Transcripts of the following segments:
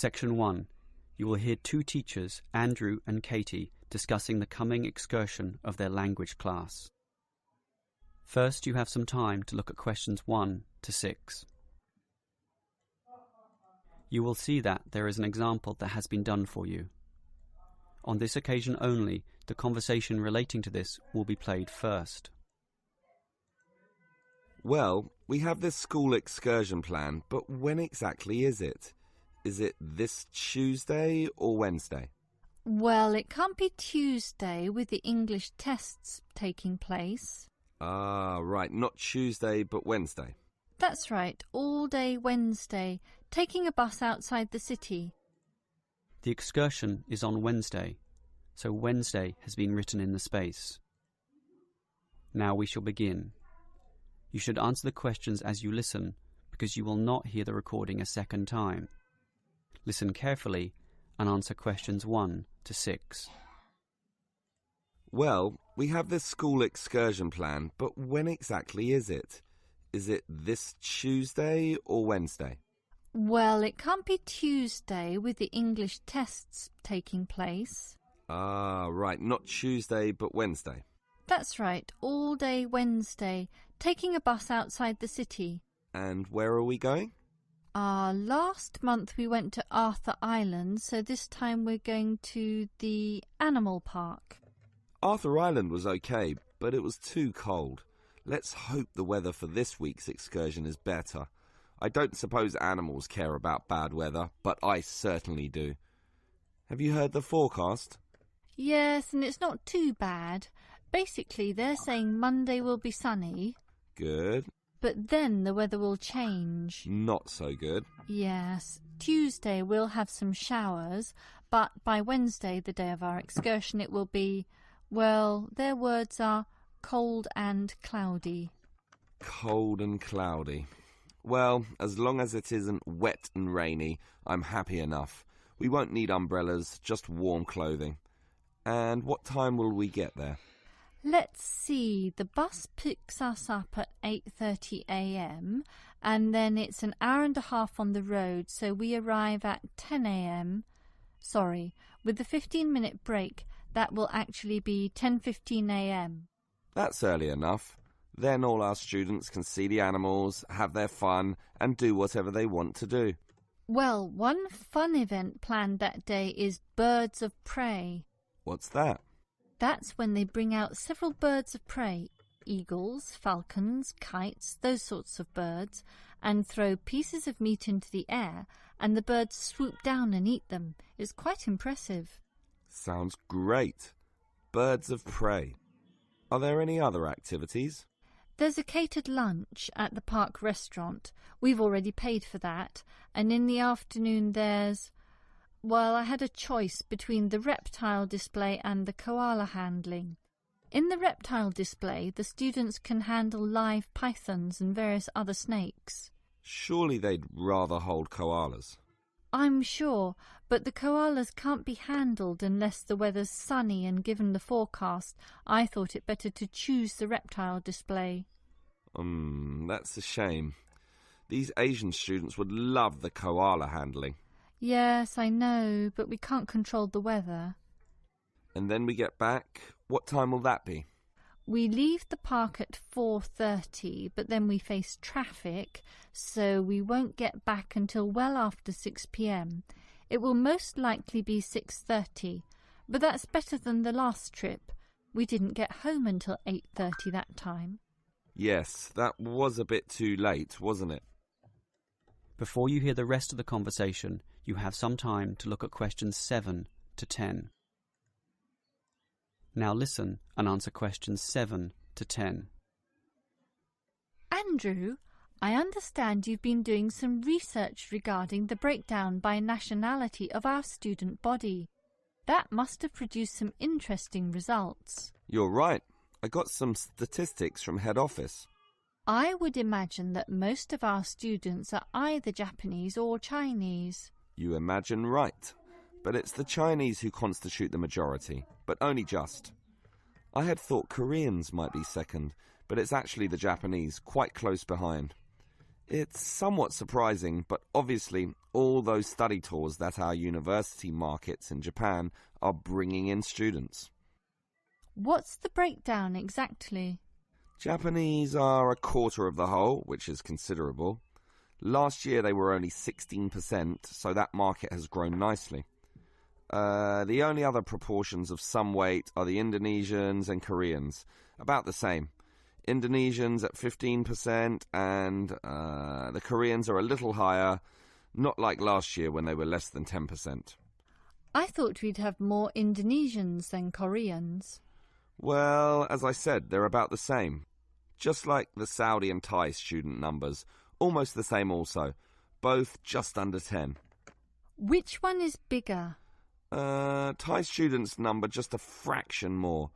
Section 1. You will hear two teachers, Andrew and Katie, discussing the coming excursion of their language class. First, you have some time to look at questions 1 to 6. You will see that there is an example that has been done for you. On this occasion only, the conversation relating to this will be played first. Well, we have this school excursion plan, but when exactly is it? Is it this Tuesday or Wednesday? Well, it can't be Tuesday with the English tests taking place. Ah, right, not Tuesday but Wednesday. That's right, all day Wednesday, taking a bus outside the city. The excursion is on Wednesday, so Wednesday has been written in the space. Now we shall begin. You should answer the questions as you listen, because you will not hear the recording a second time. Listen carefully and answer questions 1 to 6. Well, we have this school excursion plan, but when exactly is it? Is it this Tuesday or Wednesday? Well, it can't be Tuesday with the English tests taking place. Ah, right, not Tuesday but Wednesday. That's right, all day Wednesday, taking a bus outside the city. And where are we going? Last month we went to Arthur Island, so this time we're going to the animal park. Arthur Island was okay, but it was too cold. Let's hope the weather for this week's excursion is better. I don't suppose animals care about bad weather, but I certainly do. Have you heard the forecast? Yes, and it's not too bad. Basically, they're saying Monday will be sunny. Good. But then the weather will change. Not so good. Yes. Tuesday we'll have some showers, but by Wednesday, the day of our excursion, it will be, well, their words are cold and cloudy. Cold and cloudy. Well, as long as it isn't wet and rainy, I'm happy enough. We won't need umbrellas, just warm clothing. And what time will we get there? Let's see, the bus picks us up at 8:30 a.m. and then it's an hour and a half on the road, so we arrive at 10 a.m. Sorry, with the 15-minute break, that will actually be 10:15 a.m. That's early enough. Then all our students can see the animals, have their fun, and do whatever they want to do. Well, one fun event planned that day is Birds of Prey. What's that? That's when they bring out several birds of prey, eagles, falcons, kites, those sorts of birds, and throw pieces of meat into the air, and the birds swoop down and eat them. It's quite impressive. Sounds great. Birds of prey. Are there any other activities? There's a catered lunch at the park restaurant. We've already paid for that. And in the afternoon there's... Well, I had a choice between the reptile display and the koala handling. In the reptile display, the students can handle live pythons and various other snakes. Surely they'd rather hold koalas. I'm sure, but the koalas can't be handled unless the weather's sunny, and given the forecast, I thought it better to choose the reptile display. That's a shame. These Asian students would love the koala handling. Yes, I know, but we can't control the weather. And then we get back. What time will that be? We leave the park at 4:30, but then we face traffic, so we won't get back until well after 6 p.m. It will most likely be 6:30, but that's better than the last trip. We didn't get home until 8:30 that time. Yes, that was a bit too late, wasn't it? Before you hear the rest of the conversation, you have some time to look at questions 7 to 10. Now listen and answer questions 7 to 10. Andrew, I understand you've been doing some research regarding the breakdown by nationality of our student body. That must have produced some interesting results. You're right. I got some statistics from head office. I would imagine that most of our students are either Japanese or Chinese. You imagine right. But it's the Chinese who constitute the majority, but only just. I had thought Koreans might be second, but it's actually the Japanese, quite close behind. It's somewhat surprising, but obviously all those study tours that our university markets in Japan are bringing in students. What's the breakdown exactly? Japanese are a quarter of the whole, which is considerable. Last year they were only 16%, so that market has grown nicely. The only other proportions of some weight are the Indonesians and Koreans, about the same. Indonesians at 15% and the Koreans are a little higher, not like last year when they were less than 10%. I thought we'd have more Indonesians than Koreans. Well, as I said, they're about the same. Just like the Saudi and Thai student numbers, almost the same also, both just under 10. Which one is bigger? Thai students number just a fraction more.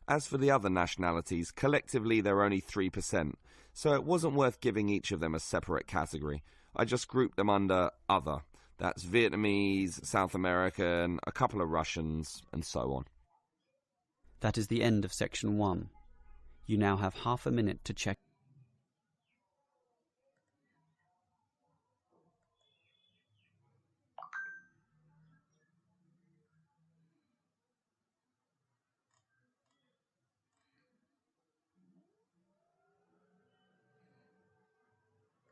As for the other nationalities, collectively they're only 3%, so it wasn't worth giving each of them a separate category. I just grouped them under other. That's Vietnamese, South American, a couple of Russians, and so on. That is the end of section 1. You now have half a minute to check